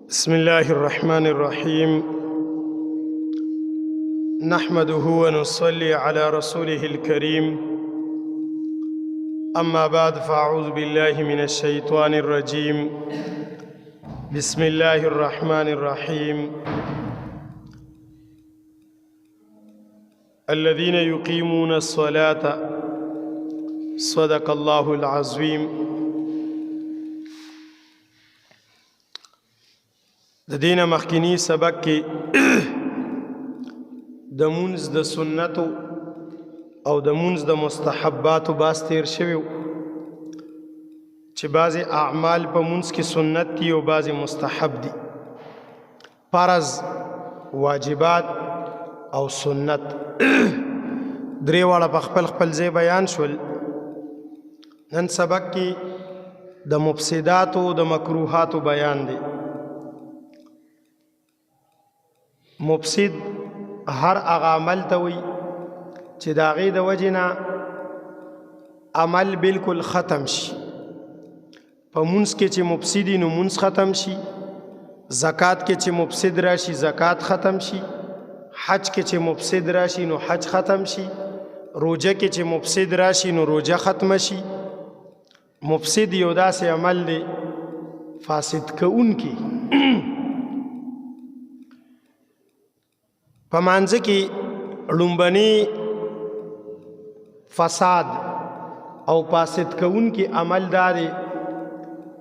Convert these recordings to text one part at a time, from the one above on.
بسم الله الرحمن الرحيم نحمده ونصلي على رسوله الكريم أما بعد فأعوذ بالله من الشيطان الرجيم بسم الله الرحمن الرحيم الذين يقيمون الصلاة صدق الله العظيم. د دینه مخکینی سبق کې د مونځ د سنتو او د مونځ د مستحباتو باس تیر شوی چې بعضې اعمال په مونځ کې سنت دي او بعضې مستحب دي، فرض، واجبات او سنت. درې واړه په خپل خپل ځای بیان شول. نن سبق کې د مفسداتو د مکروهاتو بیان دی. مفسد هر هغه عمل ته وي چې د هغې د وجې نه عمل بالکل ختم شي. په مونځ کې چې مفسد وي نو مونځ ختم شي، زکات کې چې مفسد راشي زکات ختم شي، حج کې چې مفسد راشي نو حج ختم شي، روجه کې چې مفسد راشي نو روجه ختم شي. مفسد یو داسې عمل دی فاسد کوونکی. په مانځه کې لومبني فساد او فاسد کوونکی عمل دا دی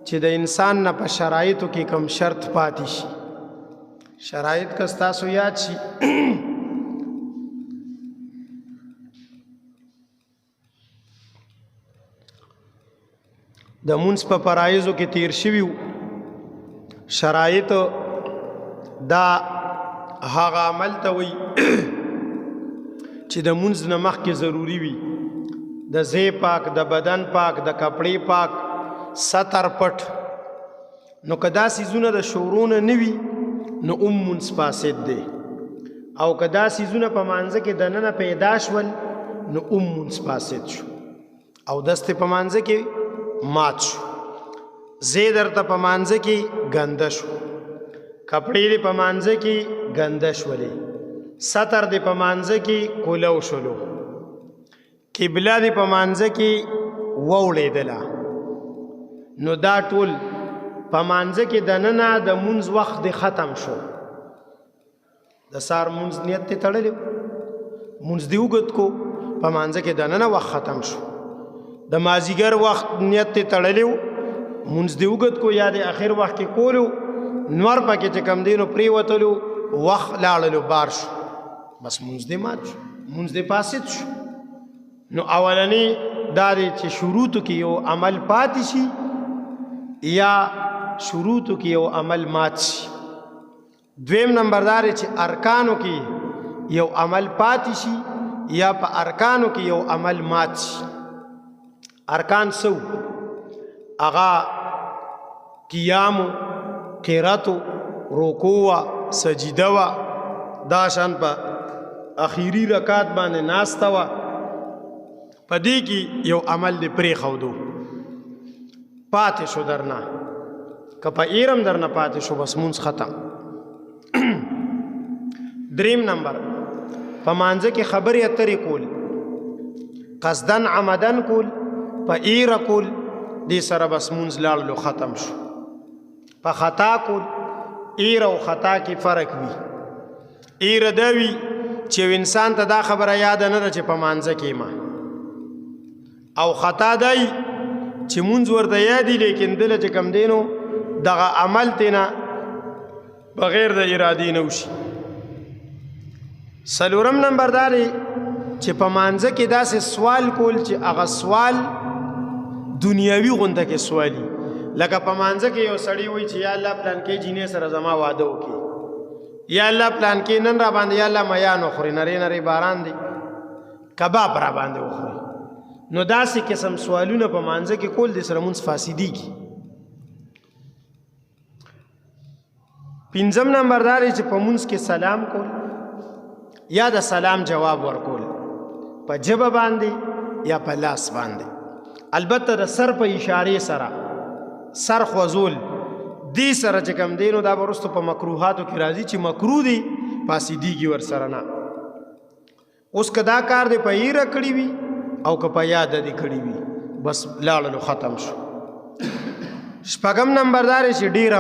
چې د انسان نه په شرایطو کې کم شرط پاتې شي. شرایط که ستاسو یاد شي د مونځ په فرایضو کې تیر شوي وو. شرایط دا هغه عمل ته وي چې د مونځ نه مخکې ضروري وي. د ځای پاک، د بدن پاک، د کپړې پاک، ستر پټ. نو که دا څیزونه د شروع نه نه وي نو مونځ فاسد دی، او که دا څیزونه په مانځه کې دننه پیدا شول نو مونځ فاسد شو. او دستې په مانځه کې مات شو، ځای درته په مانځه کې ګنده شو، کپړې دې په مانځه کې ګنده شولې، ستر دې په مانځه کې کولو شولو، قبله دې په مانځه کې ووړېدله. نو دا ټول په مانځه کې دننه د مونځ وخت دې ختم شو. د سار مونځ نیت دې تړلی و، مونځ دې اوږد کو، په مانځه کې دننه وخت ختم شو. د مازدیګر وخت نیت دې تړلی و، مونځ دې اوږد کو، یا د اخر وخت کې کولو، نور پکې چې کم دی نو پرېوتلو، وخت لاړلو، بار شو، بس مونځ دې مات شو، مونځ دې فاسد شو. نو اولنی دا دی چې شروطو کې یو عمل پاتې شي یا شروطو کې یو عمل مات شي. دویم نمبر دا دی چې ارکانو کې یو عمل پاتې شي یا په ارکانو کې یو عمل مات شي. ارکان سو اغا قیامو، قراتو، رکوع، سجده وا، دا شان په اخیری رکعت باندې ناسته وا. په دې کې یو عمل دې پرېښودو، پاتې شو درنه، که په ایرم درنه پاتې شو بس مونځ ختم. دریم نمبر په مانځه کې خبرې اترې کول، قصدن عمدن کول، په ایره کول، دې سره بس مونځ لاړلو، ختم شو. په خطا کول، ایر او خطا کې فرق وي. ایر دا وي چې انسان ته دا خبره یاد نه ده چې په مانځه کې ما، او خطا دی چې مونځ ورته یادي لیکن دله چې کم دی نو دغه عمل تینا بغیر د ارادې نه وشي. څلورم نمبر دا دی چې په مانځه کې داسې سوال کول چې هغه سوال دنیاوي غونډه کې سوالي. لکه په مانځه کې یو سړی وایي چې یا الله پلان کې جینې سره زما واده وکړي، یا الله پلان کې نن را باندې یا الله میان وخوري، نری نری باران دی، کباب را باندې وخوري. نو داسې قسم سوالونه په مانځه کې کول دې سره مونځ فاسدېږي. پنځم نمبر دا دی چې په مونځ کې سلام کول یا د سلام جواب ورکول، په ژبه باندې یا په لاس باندې، البته د سر په اشارې سره. سر خوځول دې سره چې کوم دی نو دا به وروسته په مکروهاتو کې راځي چې مکروه دی فاسدېږي ورسره نه. اوس که دا کار دی په ایره کړي وي او که په یاده دې کړي وي بس لاړلو ختم شو. شپږم نمبر دا دی چې ډېر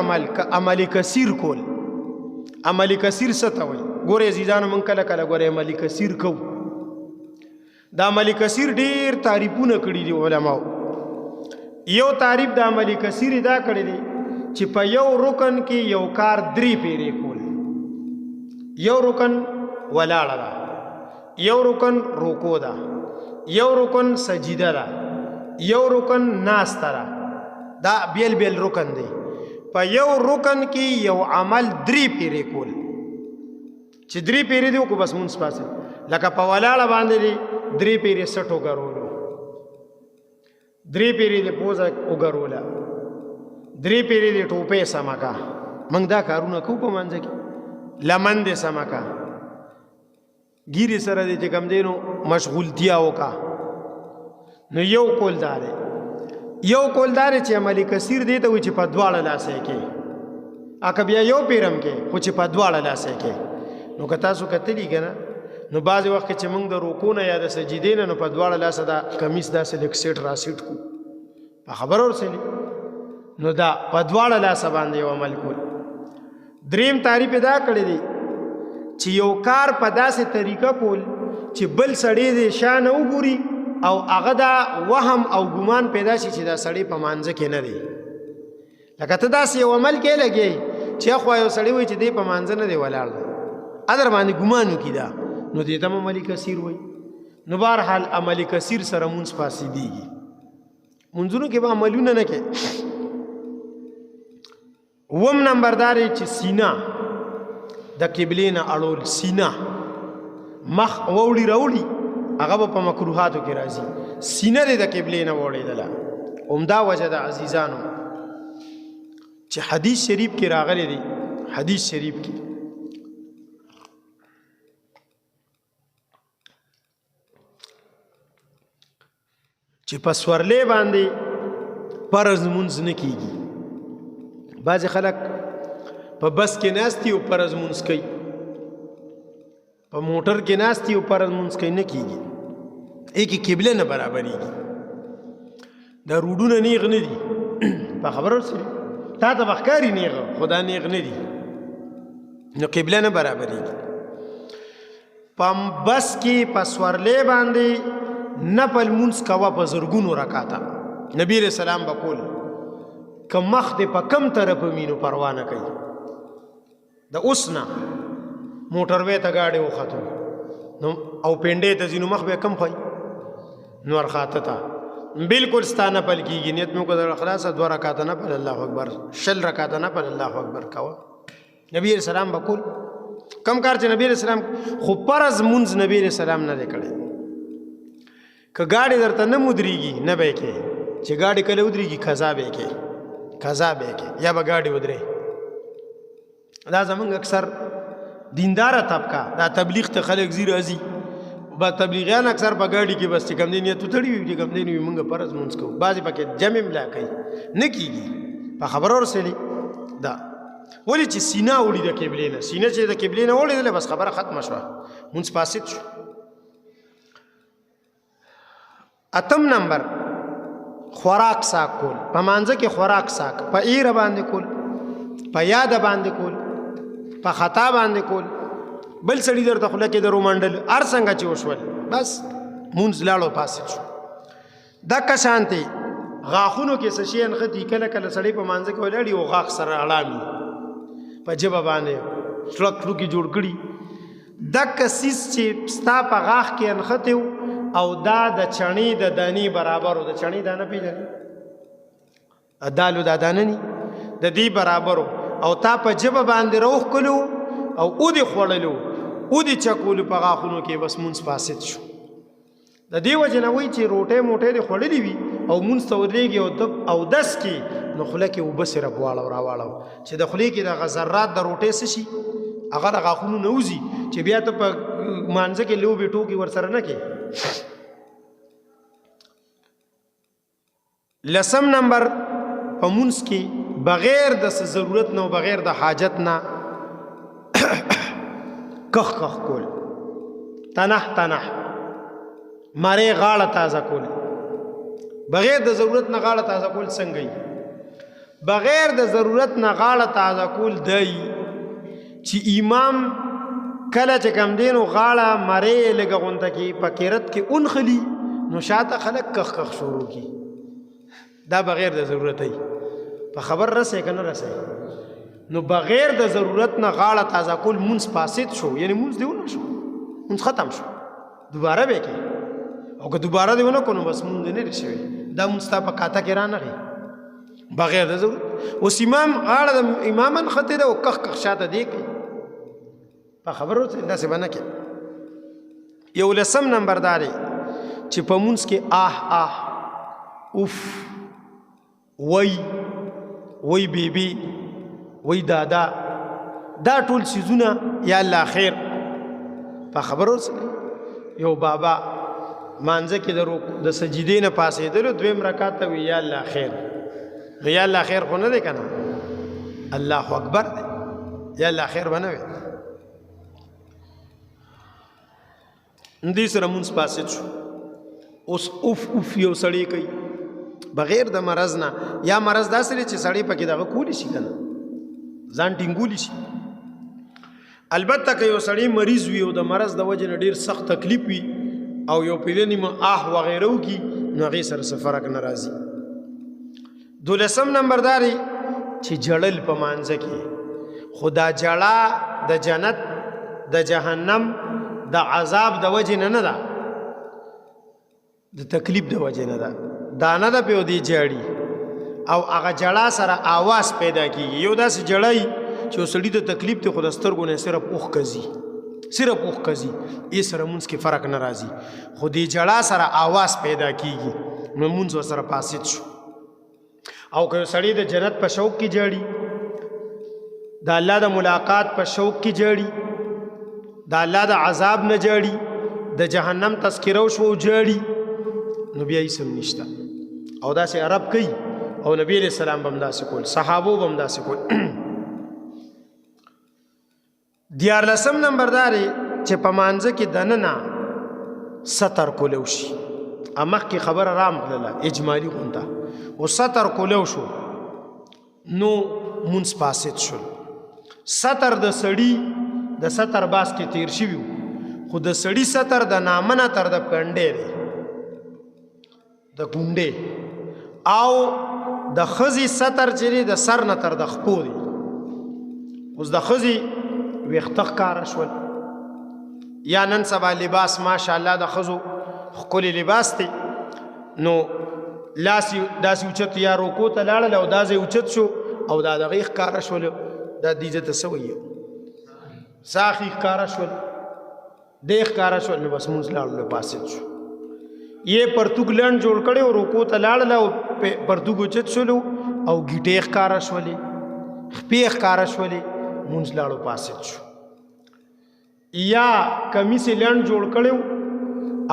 عملي کثیر کول. عملي کثیر څه ته وایي؟ ګورې عزیزانو موږ کله کله ګورې عملي کثیر کوو. د عملي کثیر ډېر تعریفونه کړي دي علماو. یو تعریف د عملي کثیر دا کړی دی چې په یو رکن کې یو کار 3 پیرې کول. یو رکن ولاړه ده، یو رکن رکوع ده، یو رکن سجده ده، یو رکن ناسته ده. دا بیل بیل رکن دی. په یو رکن کې یو عمل 3 پیرې کول چې 3 پیرې دی وکړو بس مونځ پاسه. لکه په ولاړه باندې دی 3 پیرې سټ وګرولو، 3 پیرې دی پوزه وګروله، 3 پیرې دی ټوپې سمه کا. موږ دا کارونه کوو په منځ کې. لمن دې سمه کا، ګیرې سره دې چې کوم دی نو مشغولتیا وکړه. نو یو کول دا دی. یو کول دا دی چې عملي کثیر دی ته وایي چې په دواړه لاسه کې، اکه بیا یو پیرم کې خو چې په دواړه لاسه کې. نو که تاسو کتلی که نه نو بعضې وخت کې چې موږ د رکوع نه یا د سجدې نه نو په دواړه لاسه دا کمیس داسې لږ سیټ را سیټ کړو. په خبره ورسېلي نو دا په دواړه لاسه باندې یو عمل کول. دریم تعریف دا کړی دی چې یو کار په داسې طریقه کول چې بل سړی دې شا نه وګوري او هغه دا وهم او ګمان پیدا شي چې دا سړی په مانځه کې نه دی. لکه ته داسې یو عمل کې لګې چې اخوا یو سړی وایي چې دی په مانځه نه دی ولاړ دی، ادر باندې ګمان وکړي دا، نو دې ته عملي کثیر وایي. نو بهرحال عملي کثیر سره مونځ فاسدېږي. مونځونو کې به عملونه نه کوي. اووم نمبر دا دی چې سینه د قبلې نه اړول. سینه مخ ووړي راوړي هغه به په مکروهاتو کې راځي. سینه دې د قبلې نه وړېدله. عمده وجه ده عزیزانو چې حدیث شریف کې راغلی دی. حدیث شریف کې چې په سورلې باندې فرض مونځ نه کېږي. بعضې خلک په بس کې ناستي او فرض مونځ کوي، په موټر کې ناستي او فرض مونځ کوي، نه کېږي. ایکې قبله نه برابرېږي. دا روډونه نیغ نه دي. په خبره ورسېږي تا ته به ښکاري نیغ، خو دا نیغ نه دي، نو قبله نه برابرېږي. په بس کې په سورلې باندې نفل مونځ کوه په زرګونو رکاته. نبی علیہ السلام به کول. که مخ دې په کم طرف وي نو پروا نه کوي. د اوس نه موټروې ته ګاډی وختو نو او پنډې ته ځي نو مخ به کم خوي نو ورخاته ته بالکل ستا نفل کېږي. نیت مې وکړه خلاصه 2 رکاته نفل الله اکبر، 6 رکاته نفل الله اکبر کوه. نبی علیہ السلام به کول. کم کار چې نبی علیہ السلام خو فرض مونځ نبی علیہ السلام نه دی کړی. که ګاډی درته نه مدرېږي نه به یې کې، چې ګاډی کله ودرېږي قضا به یې کې، قضا به یې کې، یا به ګاډی ودرې. دا زمونږ اکثر دینداره طبقه دا تبلیغ ته خلک ځي راځي، با تبلیغیان اکثر په ګاډي کې بس چې کوم دی نیت وتړي وي چې کوم دی نو موږ فرض مونځ کوو. بعضې پکې جمع ملا کوي، نه کېږي. په خبره ورسېلي دا ولې چې سینه وړي د قبلې نه. سینه چې د قبلې نه وړېدله بس خبره ختمه شوه، مونځ فاسد شو. اتم نمبر خوراک ساک کول. په مانځه کې خوراک ساک په ایره باندې کول، په یاده باندې کول، په خطا باندې کول. بل سړي درته خوله کې درو منډل هر څنګه چې وشول بس مونځ لاړو فاسد شو. دکه شانتې غاښونو کې څه شي نښتي. کله کله سړی په مانځه کې ولاړي او غاښ سره اړامي په ژبه باندې شړک شړوکې جوړ کړي. دکه څیز چې ستا په غاښ کې نښتی او دا د چڼې د دانې برابر و. د چڼې دانه پېژنې؟ دالو دا دانه ني د دې برابر او تا په ژبه باندې راوښکلو او اودې خوړلو، اودې چکولو په غاښونو کې، بس مونځ فاسد شو. د دې وجې نه وایي چې روټۍ موټۍ دې خوړلې وي او مونځ ته ودرېږي او دس کې نو خوله کې اوبه صرف واړو راواړو چې د خولې کې دغه ذرات د روټۍ څه شي هغه د غاښونو نه وځي چې بیا ته په مانځه کې لوبې ټوکې ورسره نه کې. 10 نمبر په مونځ کې بغیر د ضرورت نه بغیر د حاجت نه کخ کخ کول، تنح تنح مړې غاړه تازه کول. بغیر د ضرورت نه غاړه تازه کول څنګه وي؟ بغیر د ضرورت نه غاړه تازه کول دی چې امام کله چې کم دینو غاړه مړې لږه غونته کې په قرت کې اونخلي نو شاته خلک کخ کخ شروع کی. دا بغیر د ضرورت دی. په خبر رسې که نه رسې؟ نو بغیر د ضرورت نه غاړه تازه کول مونځ فاسد شو، یعنی مونځ دی ونه شو، مونځ ختم شو، دوباره به کې. او که دوباره دی ونه کو نو بس مونځ نه شوی، دا مونځ ستا په کاته کې رانغی بغیر د ضرورت. اوس امام غاړه د امامن خطې ده او کخ کخ شاته دی کوي. په خبرو داسې به نه کې. 11 نمبر دا دی چې په مونځ کې آه آه اوف وی بیبي وی دادا دا ټول سیزونه یا الله خیر. په خبرو یو بابا مانځه کې د سجدې نه پاسېدلو دویم رکعت ته وی یا الله خیر. نو یا الله خیر خو نه دی که نه؟ الله اکبر دی. یا الله خیر به نه وي. دې سره مونځ فاسد شو. اوس اوف اوف یو سړی کوي بغیر د مرض نه، یا مرض داسې دی چې سړی پکې دغه کولی شي که نه، ځان ټینګولی شي. البته که یو سړی مریض وي او د مرض د وجې نه ډېر سخت تکلیف وي او یو پیله نیمه آه وغیره وکړي نو هغې سره څه فرق نه راځي. 12 نمبر دا دی چې جړل په مانځه کې، خو دا جړه د جنت د جهنم د عذاب د وجې نه ده، د تکلیف د وجې نه ده. دا نه ده پیو دی جړي او هغه جړه سره آواز پیدا کیږي. یو داسې جړی چې سړي ته تکلیف دی خو د سترګو نه صرف اوښ کځي، صرف اوښ کځي، یې سره مونځ کې فرق نه راځي. خو دې جړه سره آواز پیدا کیږي نو مونځ ورسره فاسد شو. او که سړی د جنت په شوق کې جړي، د الله د ملاقات په شوق کې جړي، د الله د عذاب نه جړي، د جهنم تذکره وشو جړي، نو بیا یې سم نشته. او داسې عرب کوي او نبی علیہ السلام به هم داسې کول، صحابو به هم داسې کول. 14 نمبر دا دی چې په مانځه کې دننه ستر کولو شي. مخکې خبره رام کړله اجمالي غونډه، او ستر کولو شو نو مونځ فاسد شول. ستر د سړي د ستر باس کې تیر شوي، خو د سړي ستر د نامنه تر د کنډې دی، د ګونډې، او د ښځې ستر چې دی د سر نه تر د خپو دی. اوس د ښځې ویښته ښکاره شول، یا نن سبا لباس ماشاءالله د ښځو ښکلی لباس دی، نو لاس داسې اوچت یا روکو ته لاړل او دا ځای اوچت شو او دا دغې ښکاره شول، دا دیزه ته څه وایي ساخي ښکاره شول، دی ښکاره شول، نو بس مونځ لاړلو فاسد شو. یې پرتوګ لنډ جوړ کړی او روکو ته لاړل او پرتوګ اوچت شولو او ګیټې ښکاره شولې، خپې ښکاره شولې، مونځ لاړو فاسد شو. یا کمیس یې لنډ جوړ کړی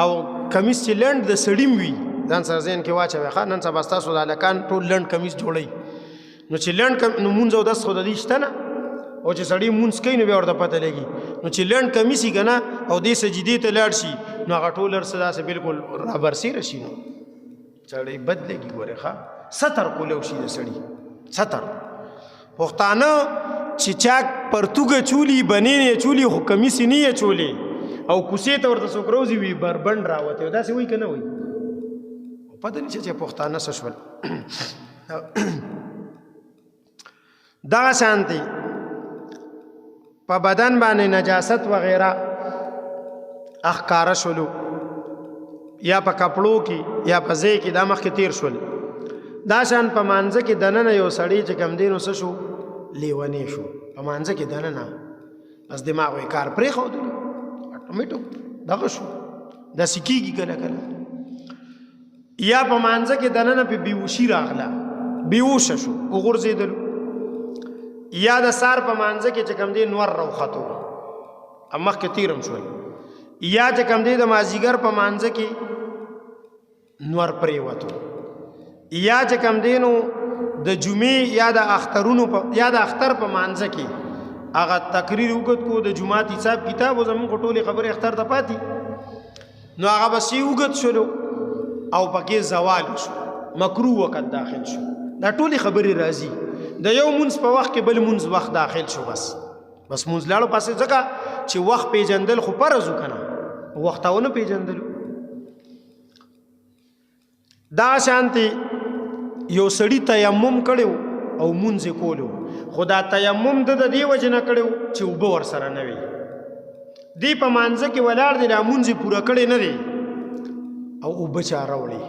او کمیس چې لنډ د سړي م وي، ځان سره ذهن کې واچوئ ښه، نن سبا ستاسو د هلکان ټول لنډ کمیس جوړوي، نو چې لنډ نو مونځ او دس خو د دې شته نه، او چې سړی مونځ کوي نو بیا ورته پته لګي. نو چې لنډ کمیس یې که نه او دې سجدې ته لاړ شي نو هغه ټول هر څه داسې بلکل رابرسېره شي، نو سړی بد لګي. ګورې ښه، ستر کولو شي د سړي ستر. پښتانه چې چا پرتوګه چولي بنې یې چولي خو کمیس یې نه یې چولې او کوڅې ته ورته څوک روزي وي بربنډ راوتی، داسې وایي که نه وایي؟ پته نه چې پښتانه څه شول. دغه شانتې په بدن باندې نجاست وغیره اخکاره شولو، یا په کپړو کې یا په ځای کې، دا مخکې تیر شول. دا شان په مانځه کې دننه یو سړی چې کم دی نو څه شو، لیونی شو په مانځه کې دننه، بس دماغ یې کار پرېښودلو، اټومیټو دغه شو، داسې کېږي کله کله. یا په مانځه کې دننه په بیهوشي راغله، بیهوشه شو وغورځېدلو. یا د سار په مانځه کې چې کم دی نور راوختو، مخکې تیرم شول. یا چې کم دی د مازدیګر په مانځه کې نور پرېوتو. یا چې کم دی نو د جمعې یا د اخترونو یا د اختر په مانځه کې هغه تقریر وکړ کو د جمعات حساب کتاب او زمون ټولې خبرې اختر ته پاتې نو هغه بس یې وکړ شلو او پکې زوال شو مکروه وخت داخل شو دا ټولې خبرې راځي د یو منځ په وخت کې بل منځ وخت داخل شو بس منځ لاړو پاسې ځکه چې وخت پیژندل خو فرض وکنه وختونه پیژندل دا شانتي یو سړی تیمم کړو او منځ کولو خدا تیمم د دې وجه نه کړو چې وب ور سره نه وي دی په مانځه کې ولاړ دی لا منځ پوره کړي نه دی او وب چاره وړي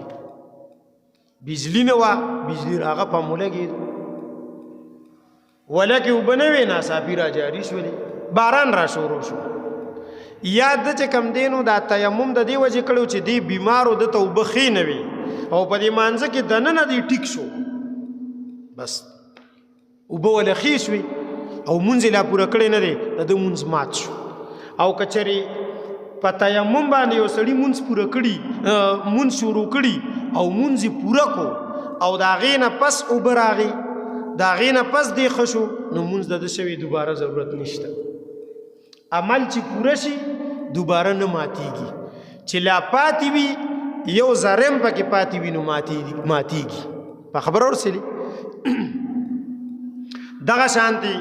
بجلی نه وا بجلی راغه په مولګي ولکه وبنوي ناصافي را جاری شولې باران را شروع شو یاد چې کم دینو دا تیمم د دې وجه کړو چې دی بیمارو د توبخې نه وي او په دې مانځه کې دنه دی ټیک شو بس وب ولخي شوي او منځ لا پوره کړي نه دی د منځ مات شو او کچري په تیمم باندې یو سړی منځ پوره کړي منځ شروع کړي او منځ پوره کو او دا غینه پس وبراغي دا غینه پس دی خشو نو منځ د شوی دوباره ضرورت نشته عمل چې پوره شي دوباره نه ماتيږي چې لا پاتې وي یو زرم پکې پاتې وي نو ماتيږي په خبر ورسېلی دغه شانتي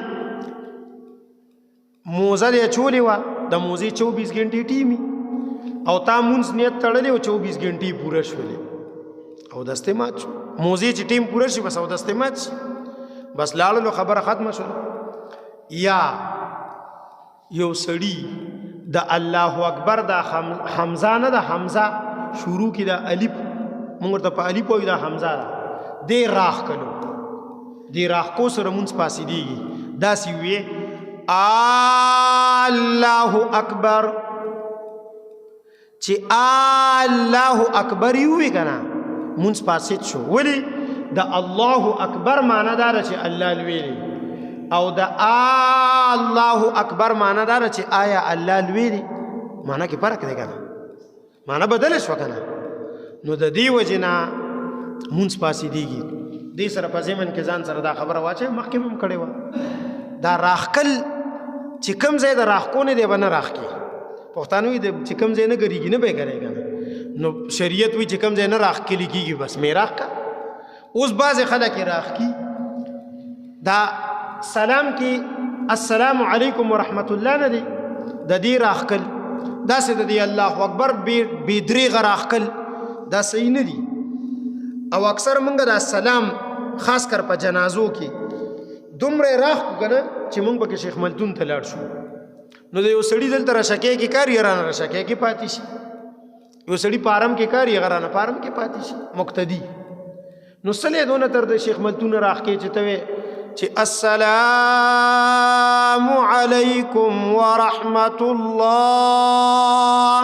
موزه دې چولې وه د موزې 24 غنټې ټیمي او تا مونځ نیت تړلی او 24 غنټې پوره شولې او دستې مات شو موزې چې ټیم پوره شي بس او دستې مات شي بس لاړلو خبره ختمه شوه یا یو سړی د الله اکبر د حمزه نه د حمزه شروع کی دا الف موږ ته په الف وای دا حمزه ده دی راخ کلو دی راخ کو سره مونږ پاسې دیږي دا سی وی الله اکبر چې الله اکبر یوي کنه مونږ پاسې شو ولی د الله اکبر معنی دا چې الله لوی او د الله اکبر معنی دا چې آیا الله لوی دی معنی کې فرق دی کنه معنی بدل شو کنه نو د دې وجنا مونږ پاسې دیږي دې سره په ځمن کې ځان سره دا خبره واچي مخکې هم کړي و دا راخکل چې کم ځای د راخ کو نه دی بنه راخ کی پښتانوي د چې کم ځای نه ګریږي نه به ګریږي نو شریعت وی چې کم ځای نه راخ کې لګيږي بس مې راخ کا اوس باز خلک راخ کی دا سلام کی السلام علیکم ورحمت الله نه دی د دې راخکل دا سه د دې الله اکبر بی دریغه راخکل دا صحیح نه دی او اکثر مونږ دا سلام خاص کر په جنازو کې دومره راخ کنه چې مونږ به شیخ ملتون ته لاړ شو نو د یو سړی دلته راشکه کې کار یې رانه راشکه کې پاتې شي یو سړی پارم کې کار یې غرانه پارم کې پاتې شي مقتدی نو سله دونه تر د شیخ ملتون راخ کې چې ته چې السلام علیکم ورحمت الله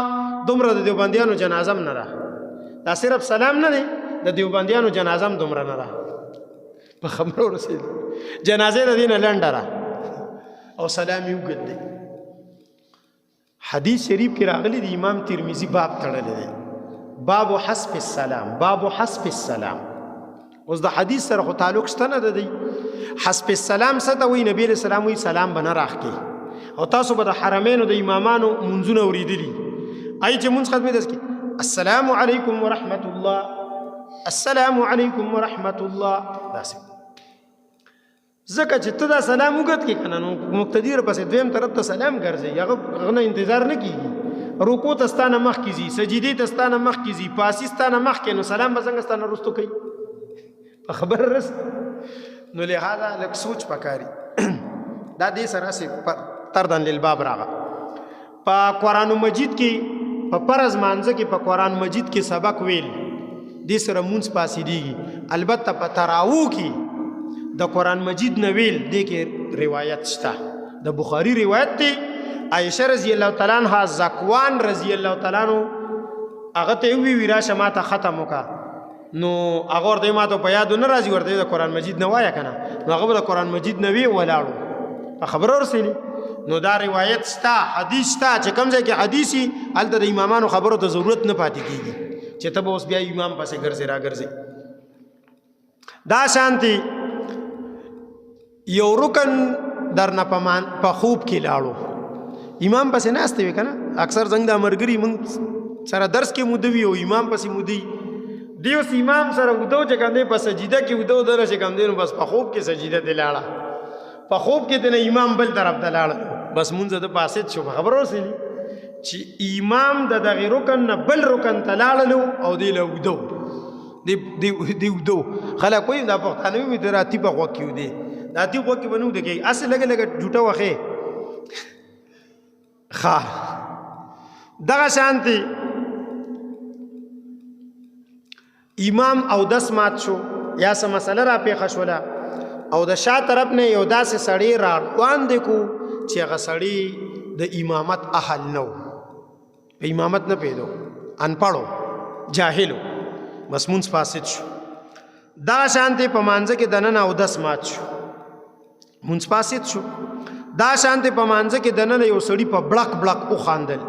دومره د دیوبندیانو جنازه نه را دا صرف سلام نه دی د دیوبندیانو جنازه هم دومره نه را په خبرو رسید جنازه د دینه لنډه را او سلام یو ګد دی حدیث شریف کې راغلی دی امام ترمذی باب تړلی دی باب حسب السلام باب حسب السلام اوس د حدیث سره خو تعلق شته نه دی حسب السلام څه ته وایي نبی علیہ السلام وایي سلام به نه راخکې او تاسو به د حرمینو د امامانو منځونه اورېدلي ای چې مونځ ختمې داس کې السلام علیکم ورحمت الله السلام علیکم ورحمت الله داسې ځکه چې ته دا سلام وګت کې کنه نو مقتدی پسې دویم طرف ته سلام ګرځي هغه غنه انتظار نه کیږي رکوع ته ستانه مخ کیږي سجدي ته ستانه مخ کیږي پاسی ستانه مخ کې نو سلام به څنګه ستانه رستو کوي په خبر رس نو لہذا لک سوچ پکاري دا دې سره سي تردن للباب راغه په قران مجید کې په فرض مانځه کې په قران مجید کې سبق ویل دې سره مونږ پاسې دیږي البته په تراو کې د قران مجید نه ویل دې کې روایت شته د بخاری روایت دی عائشہ رضی الله تعالی عنها زکوان رضی الله تعالی عنہ هغه ته وی راشه ماته ختم وکا نو هغه ورته ماته په یاد نه راځي ورته د قران مجید نه وایا کنه نو هغه د قران مجید نه وی ولاړو خبر ورسېلی نو دا روایت شته حدیث شته چې کوم ځای کې حدیثي الته د امامانو خبرو ته ضرورت نه پاتې کیږي چې ته به اوس بیا امام پسې ګرځي را ګرځي دا شانتي یو رکن درنه په خوب کې لاړو امام پسې ناستې وي که نه اکثر زنګ د ملګري موږ سره درس کې موده وي او امام پسې مودي دی اوس امام سره اوده چې کوم دی په سجده کې اوده ودره چې کوم دی نو بس په خوب کې سجده ته لاړه په خوب کې دی نه امام بل طرف ته لاړه بس مونځ د فاسد شو خبر ورسېلي چې امام د دغې رکن نه بل رکن ته لاړلو او دی له اوده دی اوده خلک وایي دا پښتانه وي د راتي په غوږ کې ودی د راتي غوږ کې به نه اوده کېږي هسې لږه لږه جوټه وښې ښه دغه شانتې امام او دس مات شو یا څه مسله را پیښه شوله او د شا طرف نه یو داسې سړی را روان دی کو چې هغه سړی د امامت اهل نه و په امامت نه پوهېدو انپړو جاهلو بس مونځ فاسد شو دغه شانتې په مانځه کې دننه او دس مات شو مونځ فاسد شو دا شانتې په مانځه کې دننه یو سړي په بړک بړک وخاندل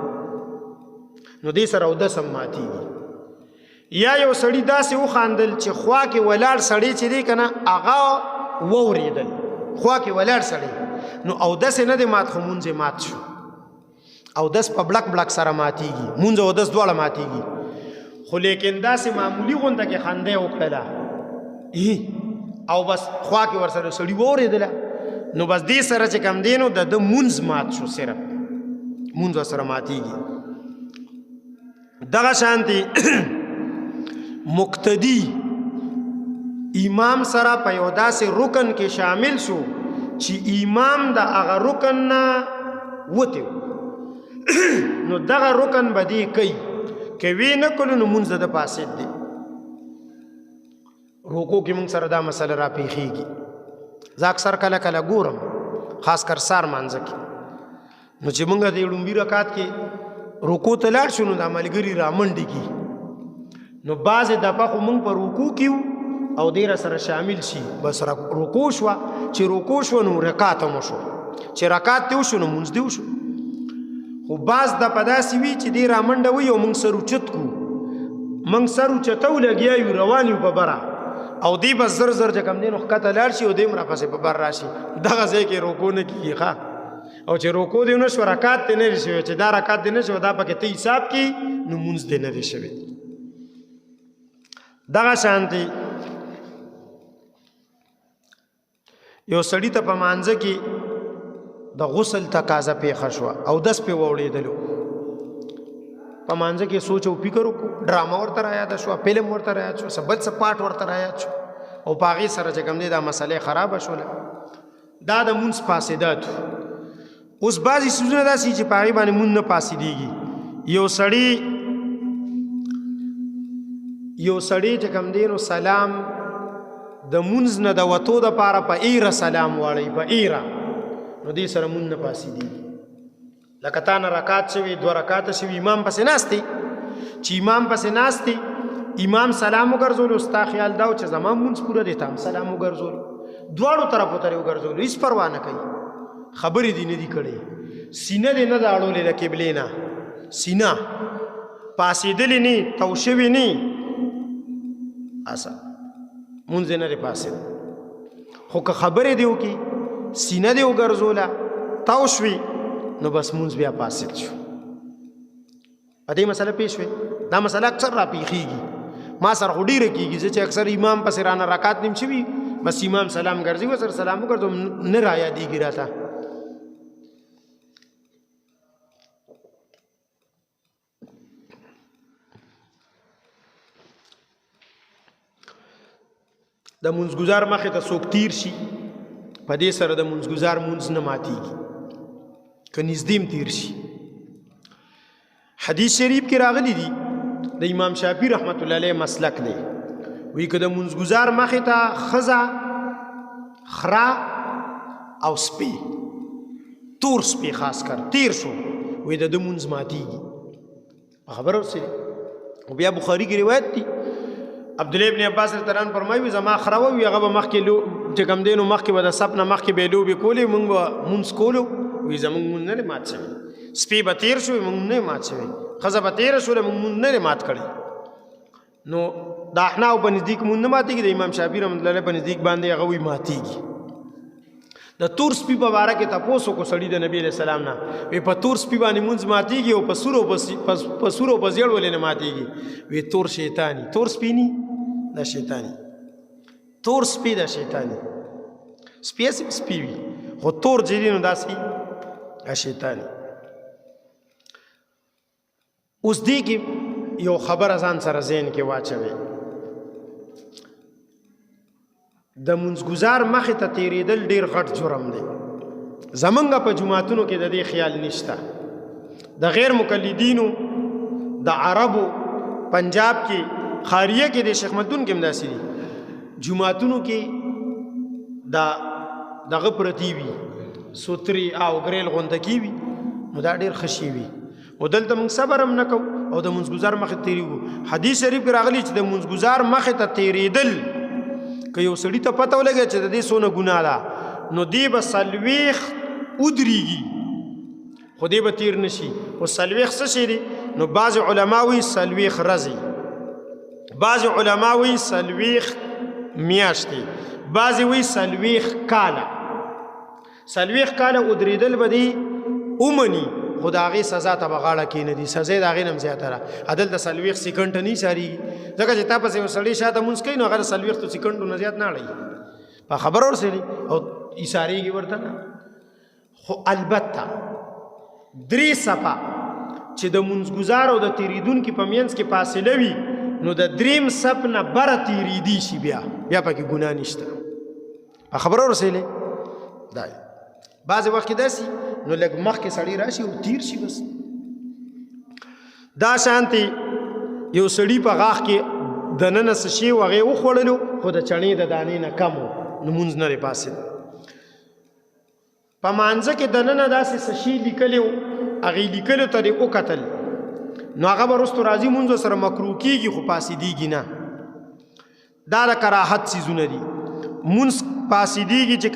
نو دې سره او دس هم ماتېږي یا یو سړی داسې وخاندل چې خوا کې ولاړ سړی چې دی که نه هغه واورېدل خوا کې ولاړ سړی نو اودس یې نه دی مات خو مونځ یې مات شو اودس په بلک بلک سره ماتېږي مونځ او اودس دواړه ماتېږي خو لیکن داسې معمولي غونده کې خنده یې وکړله او بس خوا کې ورسره سړي واورېدله نو بس دې سره چې کم دی نو د ده مونځ مات شو صرف مونځ ورسره ماتېږي دغه شانتې مقتدی امام سره په یو داسې رکن کې شامل شو چې امام د هغه رکن نه وتی نو دغه رکن به دی کوي که وی نه کړو نو مونځ د فاسد دی رکوع کې مونږ سره دا مسله را پیښیږي زه اکثر کله کله ګورم خاص کر سار مانځه کې نو چې مونږ د لومبي رکعت کې رکوع ته لاړ شو نو د ملګري را منډې کی نو بعضې دفعه خو مونږ په رکوع کې او دې سره شامل شي بس رکوع شوه چې رکوع شوه نو رکعت هم وشو چې رکعت دې وشو نو مونځ دې وشو خو بعض دفعه داسې وي چې دې را منډه وي او مونږ سر اوچت کړو مونږ سر اوچتو لګیا یو روان یو په بره او دی بس زر زر چې کوم دی نو ښکته لاړ شي او دی هم راپسې په بر راشي دغه ځای کې رکوع نه کېږي ښه او چې رکوع دې ونه شوه رکعت دې نه دی شوی چې دا رکعت دې نه شوی دا پکې ته حساب کړي نو مونځ دې نه دی شوی دغه شانتې یو سړي ته په مانځه کې د غسل تقاضا پیښه شوه او دس پې واوړېدلو په مانځه کې سوچ او فکر وکړو ډرامه ورته رایاده شوه فلم ورته رایاد شو څه بل څه پاټ ورته رایاد شو او په هغې سره چې کوم دی دا مسئلې خرابه شوله دا د مونځ فاسدات اوس بعضې څیزونه داسې چې په هغې باندې مونځ نه فاسدېږي یو سړی چې کوم دی نو سلام د مونځ نه د وتو دپاره په ایره سلام واړی په ایره نو دې سره مونځ نه فاسدېږي لکه تا نه رکعت شوي دوه رکعته شوي امام پسې ناستې چې امام پسې ناستې امام سلام وګرځولو ستا خیال دا و چې زما مونځ پوره دی تا هم سلام وګرځولو دواړو طرفو ته یې وګرځولو هېڅ پروا نه کوي خبرې دې نه دي کړې سینه دې نه ده اړولې د قبلې نه سینه پاسېدلې نه تو شوې نه اسه مونځ نه دی فاسد خو که خبرې دې وکړي سینه دې وګرځوله تاو شوي نو بس مونځ بیا فاسد شو په دې مسله پیښ شوې دا مسله اکثر را پیښیږي ما سره خو ډېره کېږي زه چې اکثر امام پسې رانه رکعت نیم شوي بس امام سلام ګرځي ورسره سلام وګرځوم نه را یادېږي راته د مونځګزار مخې ته څوک تیر شي په دې سره د مونځګزار مونځ نه ماتېږي که نږدې هم تیر شي حدیث شریف کې راغلی دي د امام شافعي رحمت الله علیه مسلک دی وایي که د مونځګزار مخې ته ښځه خره او سپی تور سپی خاص کر تیر شو وایي د ده مونځ ماتېږي په خبره ورسېږي خو بیا بخاري کې روایت دي عبدالله ابن عباس رضی الله عنه فرمایي زما خره وي هغه به مخکې چې کوم دی نو مخکې به د سپ نه مخکې به یې لوبې کولې مونږ به مونځ کولو وایي زمونږ مونځ نه دی مات شوی سپی به تیر شوی مونږ نه مات شوی ښځه به تیره شوله مونږ مونځ نه دی مات کړی نو د احنافو په نزدیک مونځ نه ماتېږي د امام شافعي رحمت الله علیه په نزدیک باندې هغه وایي ماتېږي د تور سپي په باره کې تپوس وکړو سړي د نبی علیه السلام نه وی په تور سپي باندې مونځ ماتېږي او په سور او په زیړ ولې نه ماتېږي وی تور شیطاني تور سپي ني دا شیطاني تور سپي دا شیطاني سپي هسې سپي وي خو تور چې دي نو داسې دا شیطاني. اوس دې کې یو خبره ځان سره ذهن کې واچوئ د منځګزار مخې ته تېرېدل ډېر غټ جرم دی. زمونږ په جوماتونو کې د دې خیال نشته. د غیر مقلدینو د عربو پنجاب کې خاریه کې د شیخ مدون کې هم داسې دي جوماتونو کې دغه پرتې وي سوتري او ګریل غونډه کې وي نو دا ډېر ښه شی وي او دلته موږ صبر هم نه کوو او د منځګزار مخې ته تېرېږو. حدیث شریف کې راغلی چې د منځګزار مخې ته تېرېدل که یو سړي ته پته ولګي چې د دې څونه ګناه ده نو دی به څلوېښت ودرېږي خو دی به تېر نه شي. خو څلوېښت څه شی دی نو بعض علما وایي څلوېښت ورځې بعض علما وایي څلوېښت میاشتې بعضې وایي څلوېښت کاله. څلوېښت کاله ودرېدل به دی ومني خو د هغې سزا ته به غاړه کېنږدي سزا یې د هغې نه هم زیاته ده. هدلته 40 سیکنډ نه ایسارېږي ځکه چې تا پسې یو سړی شاته مونځ کوي نو هغه د 40 سیکنډو نه زیات نه اړوي په خبره ورسېږي او ایسارېږي ورته نه. خو البته درې څپه چې د منځګزار او د تېرېدونکي په منځ کې فاصله وي نو د درېم صف نه بره تېرېدي شي بیا پکې ګناه نشته. په خبره ورسېږي دا بعضې وخت کې داسې نو لږ مخکې سړی راشي او تیر شي بس. دا شانتې یو سړي په غاښ کې دننه څه شی و هغې وخوړلو خو د چڼې د دانې نه کم و نو مونځ نه دی پاسېد. په مانځه کې دننه داسې څه شي لیکلی و هغې لیکلو ته دې وکتل نو هغه به وروستو راځي مونځ سره مکروه کېږي خو پاسېدېږي نه. دا د کراهت څیزونه دي. مونځ پاسېدېږي چې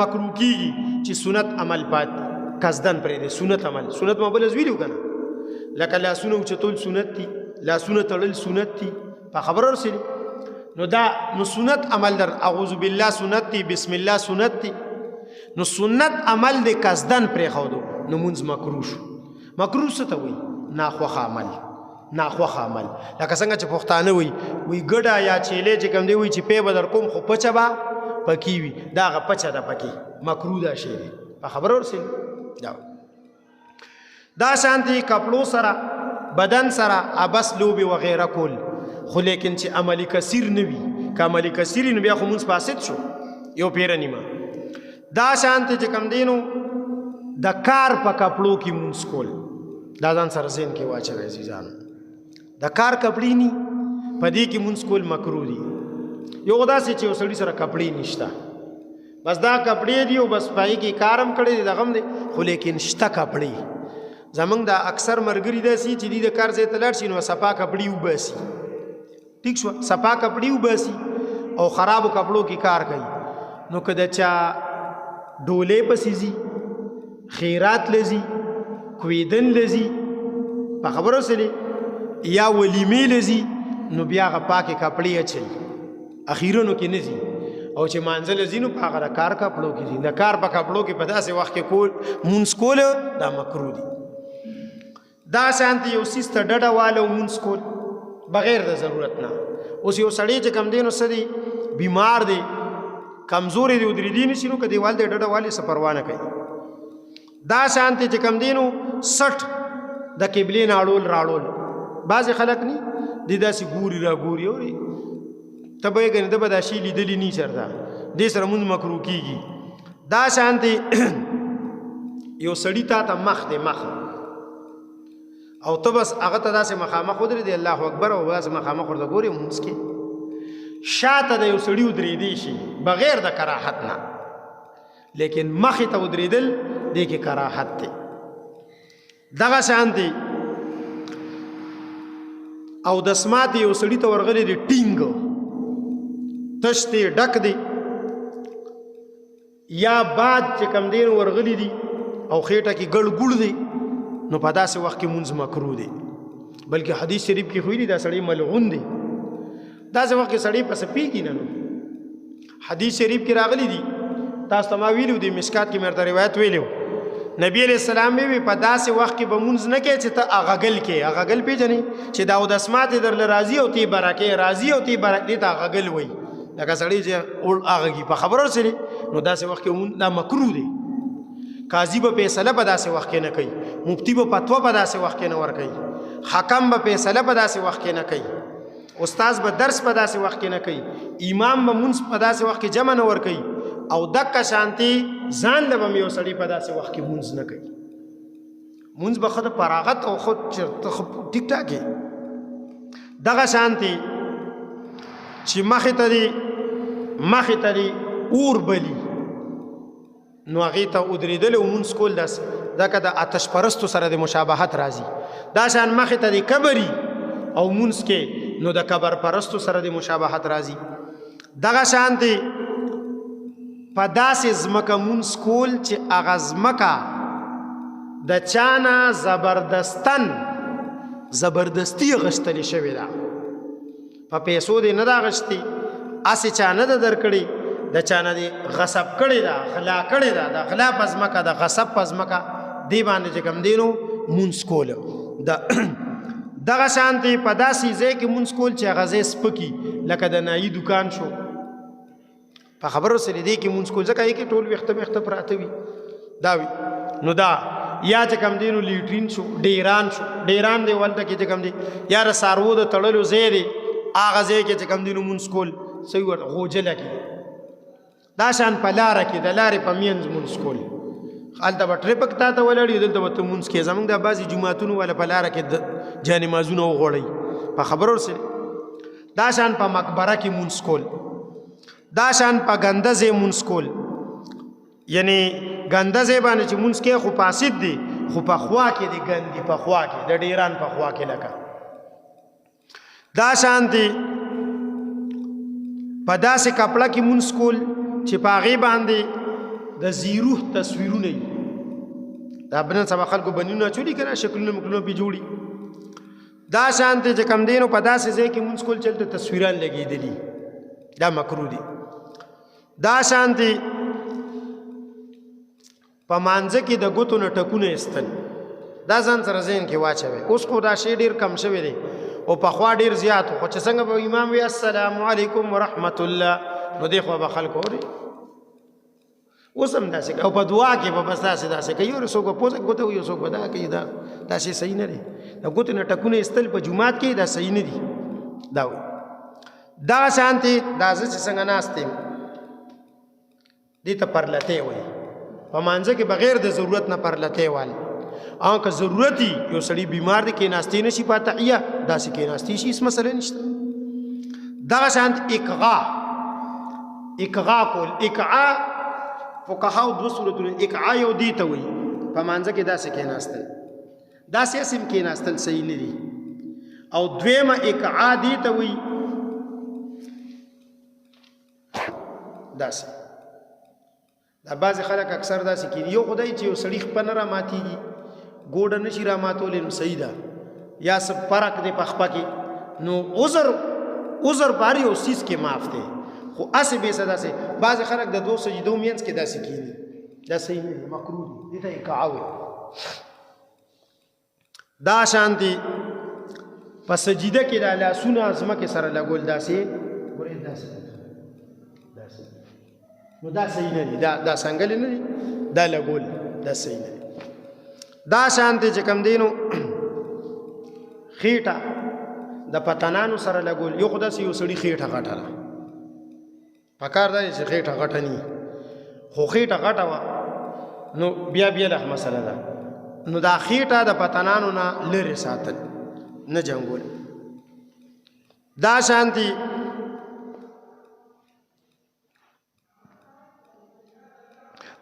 مکروه کېږي چې سنت عمل پاتې قصدن پرېږدي سنت عمل سنت ما بل ویلو که نه لکه لاسونه اوچتول سنت دي لاسونه تړل سنت دي په خبره ورسېږي نو دا نو سنت عمل در اعوذ بالله سنت دي بسم الله سنت دي نو سنت عمل دی قصدن پرېښودو نو مونځ مکروه شو. مکروه څه ته وایي ناخوښه عمل ناخوښه عمل لکه څنګه چې پښتانه وایي ګډه یا چیلې چې کوم دی وایي چې پی به در کوم خو پچه به پکې وي دا هغه پچه ده پکې مکروه دا شی دی په خبره ورسېږي. دا شانتې کپړو سره بدن سره ابس لوبې وغیره کول خو لیکن چې عملي کثیر نه وي که عملي کثیر نو بیا خو مونځ فاسد شو یو پیره نیمه. دا شانتې چې کوم دی نو د کار په کپړو کې مونځ کول دا ځان سره ذهن کې واچوئ عزیزانو. د کار کپړې ني په دې کې مونځ کول مکروه دي. یو داسې چې یو سړي سره کپړې نشته بس دا کپړې دي او بس پای کې کار هم کړی دی دغه هم دی خو لیکن شته کپړې. زمونږ دا اکثر ملګري داسې چې دوی د کار ځای ته لاړ شي نو صفا کپړې وباسي ټیک شوه صفا کپړې وباسي او خرابو کپړو کې کار کوي نو که د چا ډولې پسې ځي خیرات لځي کویدن لځي په خبرو سره یا ولیمې لځي نو بیا هغه پاکې کپړې اچوي اخیرونو کې نه ځي او چې مانځله ځي نو په هغه د کار کپړو کې ځي. د کار په کپړو کې په داسې وخت کې مونځ کول دا مکروه دي. دا شانتې یو څیز ته ډډه واله مونځ کول بغیر د ضرورت نه. اوس یو سړی چې کم دی نو څه دی بیمار دی کمزوري دی ودرېدی نه شي نو که دیوال دی ډډه والې څه پروا نه کوي. دا شانتې چې کم دی نو سټ د قبلې نه اړول راړول بعضې خلک ني دی داسې ګوري را ګوري اوري ته به یې ګنې ده به دا شي لیدلي ني چېرته دې سره مونځ مکروه کېږي. دا شانتې یو سړي تا ته مخ دی مخ او ته بس هغه ته داسې مخامخ ودرېدې الله اکبر او داسې مخامخ ورته ګورې مونځ کې شاته د یو سړي ودرېدی شي بغیر د کراحت نه لیکن مخې ته ودرېدل دې کې کراحت دی. دغه شانتې او دسمات یو سړي ته ورغلی دی ټینګ تش دی ډک دی یا باد چې کم دی نو ورغلی دی او خېټه کې ګړ ګوړ دی نو په داسې وخت کې مونځ مکروه دی. بلکې حدیث شریف کې خو دا سړی ملعون دی داسې وخت کې سړی پسې پیږي نه نو حدیث شریف کې راغلی دی تاسو ته ما ویلو دی مشکات کې مرته روایت ویلو نبی علیہ السلام وی په داسې وخت کې به مونږ نه کې چې ته اغغل کې اغغل پیژنې چې داود اسمات درل راضی او تی برکه راضی او تی برکه ته اغغل وای لکه سړی چې اول اغږي په خبرو سره نو داسې وخت کې مونږ دا مکروه دی قاضي به فیصله په داسې وخت کې نه کوي مفتی به فتوا په داسې وخت کې نه ور کوي حکم به فیصله په داسې وخت کې نه کوي استاد به درس په داسې وخت کې نه کوي امام به مونږ په داسې وخت کې جمع نه ور کوي او دکه شانتي ځان له به یو سړی په داسې وخت کې مونږ نه کوي مونږ به خود فراغت او خود چرته ټیک ټاک دغه شانتي چې مخې ته دی اور بلی نو هغې ته ودرېدل او مونځ کول دکه د آتش پرستو سره د مشابهت راځي دا شان مخې ته دی کبري او مونځ کې نو د کبر پرستو سره د مشابهت راځي دغه شانتي په داسې ځمکه مونځ کول چې هغه ځمکه د چانه زبردستي غشتلی شوې ده په پیسو دې نه ده غشتي هسې چا نه ده درکړې د چانه دې غصب کړې ده غلا کړې ده د غلا په ځمکه د غصب په ځمکه دې باندې چې کوم دی نو مونځ کول دغه شانتې په داسې ځای کې مونځ کول چې هغه ځای سپکي لکه د نایي دوکان شو په خبرو سره دی کې مونږ کو ځکه یې کې ټول وخته پراته وي دا وي نو دا یا چې کم دی نو لیټرین شو ډیران دی ولته کې چې کم دی یا د سارو د تړلو ځای دی هغه ځای کې چې کم دی نو مونږ کول صحیح ور غوجله کې دا شان په لاره کې د لارې په مینځ مونږ کول هلته به ټریفک تا ته ولاړ دلته به ته مونځ کې زموږ د بعضې جوماتونو والا په لاره کې جانمازونه وغوړئ په خبرو سره دا شان په مقبره کې مونځ کول دا شان په ګنده ځای مونځ کول یعنی ګنده ځای باندې چې مونځ کې خو فاسد دی خو په خوا کې دی ګندي په خوا کې د ډیران په خوا کې لکه دا شان دی په داسې کپړه کې مونځ کول چې په هغې باندې د زیروح تصویرونه وي دا بنن سبا خلکو بنیونه اچولي که نه شکلونه مکلونه پې جوړي دا شان دی چې کم دی نو په داسې ځای کې مونځ کول چې هلته تصویران لګېدلي دا مکروه دی دا شانتي په مانځه کې د ګوتو نه ټکونه ایستل دا ځان سره ذهن کې واچوي اوس خو دا شی ډېر کم شوی دی او پخوا ډېر زیات خو چې څنګه به امام وي السلام علیکم ورحمت الله نو دی خو به خلکو اوري اوس هم داسې او په دعا کې به بس داسې کوي یو څوک به پوزه ګوته وي یو څوک به دا کوي دا شی صحیح نه دی د ګوتو نه ټکونه ایستل په جومات کې دا صحیح نه دي دا وایي دا شانتی دا زه چې څنګه ناست یم دې ته پرلتی وایي په مانځه کې بغیر د ضرورت نه پرلتی وال او که ضرورت یو سړی بیمار دی کېناستی نه شي په تحیه داسې کېناستی شي هېڅ مسله نشته دغه شانت اقغا کول اقعا فقهاو دوه صورتونه اقعا یو دې ته وایي په مانځه کې داسې کېناستل داسې اسم کېناستل صحیح نه دي او دویمه اقعا دې ته وایي داسې دا بعضې خلک اکثر داسې کېږي یو خدای چې یو سړي خپه نه راماتېږي ګوډه نه شي راماتولی نو صحیح ده یا څه فرق دی په خپه کې نو عذر په هر یو څیز کې معاف دی خو هسې بېسه داسې بعضې خلک د دوه سجدو منځ کې داسې کېږي دا صحیح نه دی مکروه دی دې ته اقعا وایي دا شانتي په سجده کې دا لاسونه ځمکې سره لګول داسې ګورئ داسې نو دا صحیح نه دي دا څنګه نه دي دا لګول دا صحیح نه دي دا شانتي چې کوم دی نو خېټه د پتنانو سره لګول یو خو داسې یو سړي خېټه غټه ده پکار دا چې خېټه غټه نه خو خېټه غټه وه نو بیا لږ مسله ده نو دا خېټه د پتنانو نه لرې ساتل نه جنګول دا شانتي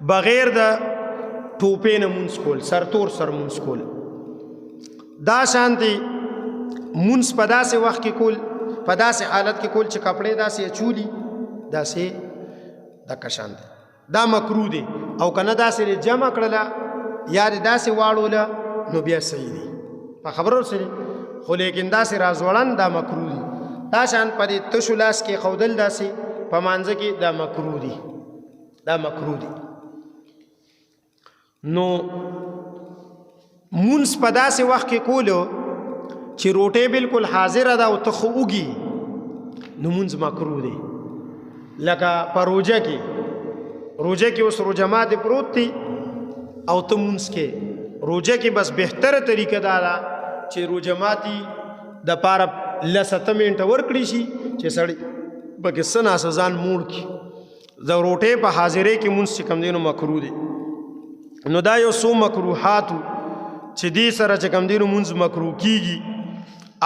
بغیر د ټوپې نه مونځ کول سرتور سر مونځ کول دا شانتي مونځ په داسې وخت کې کول په داسې حالت کې کول چې کپړې داسې اچولي داسې دکه شانتي دا مکروه دی او که نه داسې جمع کړله یا داسې واړوله نو بیا صحیح دی په خبرو سره خو لیکن داسې راځوړن دا مکروه دی دا شان په دې تشو لاس کې ښودل داسې په مانځه کې دا مکروه دی دا مکروه دی. نو مونځ په داسې وخت کې کولو چې روټۍ بالکل حاضره ده او ته خو وږي نو مونځ مکروه دی. لکه په روژه کې اوس روژه ماتې پروت دی او ته مونځ کې روژه کې بس بهتره طریقه دا ده چې روژه ماتي دپاره 7 منټه ورکړي شي چې سړی پکې څه ناسه ځان موړ کړي. د روټۍ په حاضرۍ کې مونځ چې کوم دی نو مکروه دی. نو دا یو څو مکروحاتو چې دې سره چې کوم دی نو مونځ مکروه کېږي.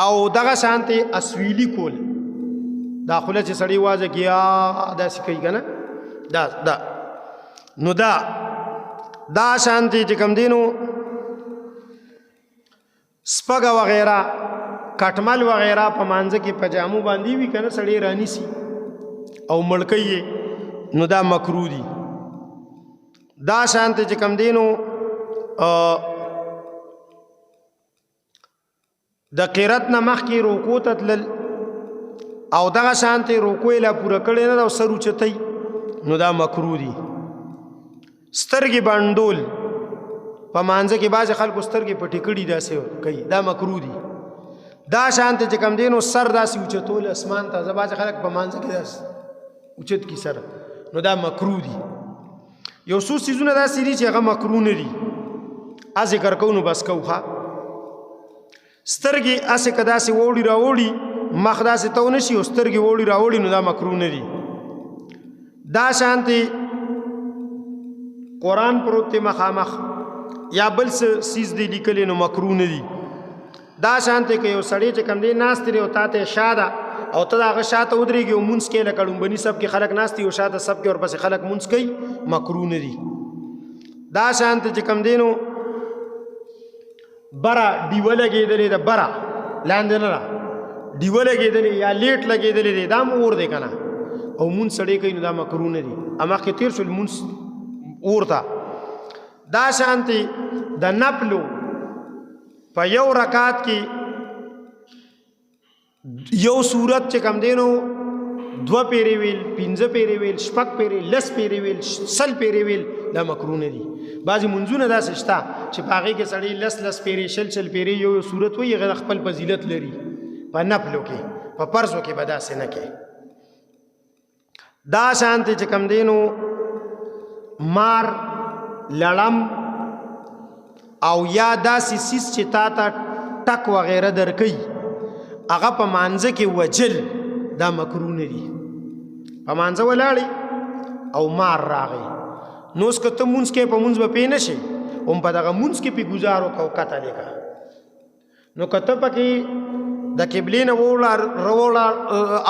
او دغه شانتې اسویلي کول دا خوله چې سړی وازه کې داسې کوي که نه دا نو دا شانتې چې کوم دی نو سپږه وغیره کټمل وغیره په مانځه کې په جامو باندې وي که نه سړی رانیسي او مړکۍ یې نو دا مکروه دي. دا شانتې چې کوم دی نو د قرت نه مخکې روکو ته تلل او دغه شانتې روکو یې لا پوره کړې نه ده او سر اوچتئ نو دا مکروه دي. سترګې بنډول په مانځه کې بعضې خلکو سترګې پټې کړي داسې کوي دا مکروه دي. دا شانتې چې کوم دی نو سر داسې اوچتول اسمان ته بعضې خلک په مانځه کې داسې اوچت کي سر نو دا مکروه دي. یو څو څیزونه داسې دي چې هغه مکروه نه دي. ذکر کوو نو بس کوو ښه. سترګې هسې که داسې ووړي راوړي مخ داسې تو نه شي او سترګې ووړي راوړي نو دا مکروه نه دي. دا شانتې قرآن پروت دی مخامخ یا بل څه څیز دی لیکلی نو مکروه نه دي. دا شانتې که یو سړی چې کوم دی ناست دی او تا ته شا ده او ته د هغه شا ته ودرېږي او مونځ کوې لکه ړومبني صف کې خلک ناست دي او شا ته صف کې ورپسې خلک مونځ کوي مکروه نه دي. دا شانتې چې کوم دی نو بره ډیوه لګېدلې ده بره لاندې نه ده ډیوه لګېدلې یا لیټ لګېدلې دی دا م اور دی که نه او مونځ سړی کوي نو دا مکروه نه دي. مخکې تېر شول مونځ اور ته. دا شانتې د نفلو په یو رکعت کې یو صورت چې کوم دی نو 2 پیرې ویل 15 پیرې ویل 6 پیرې 10 پیرې ویل 100 پیرې ویل دا مکروه نه دي. بعضې منځونه داسې شته چې په هغې کې سړی 10 پیرې 100 پیرې یو صورت وایي هغه خپل فضیلت لري. په نفلو کې په فرضو کې به داسې نه کوي. دا شانتې چې کوم دی نو مار لړم او یا داسې سیس چې تا ته ټک وغیره درکوي هغه په مانځه کې وجل دا مکروه نه دي. په مانځه ولاړې او مار راغی نو اوس که ته مونځ کې په مونځ به پې نه شي هم په دغه مونځ کې پې ګزار وکړه او قتل یې کړه نو که ته پکې د قبلې نه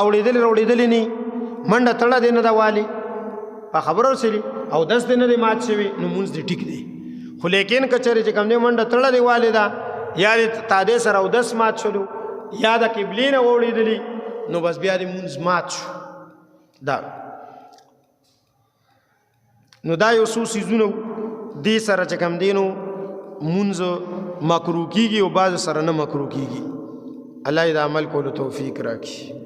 اوړېدلې نه منډه تړه دې نه ده والي په خبره رسېلي او دس دې نه دی مات شوي نو مونځ دې ټیک دی. خو لیکن که چېرې چې کوم دی منډه تړه دې والې ده یا دې تادې سره او دس مات شولو یا د قبلې نه واوړېدلي نو بس بیا دې مونځ مات شو. نو دا یو څو څیزونه دې سره چې کوم دی نو مونځ مکروه کېږي او بعض سره نه مکروه کېږي. الله دې د عمل کولو توفیق راکړي.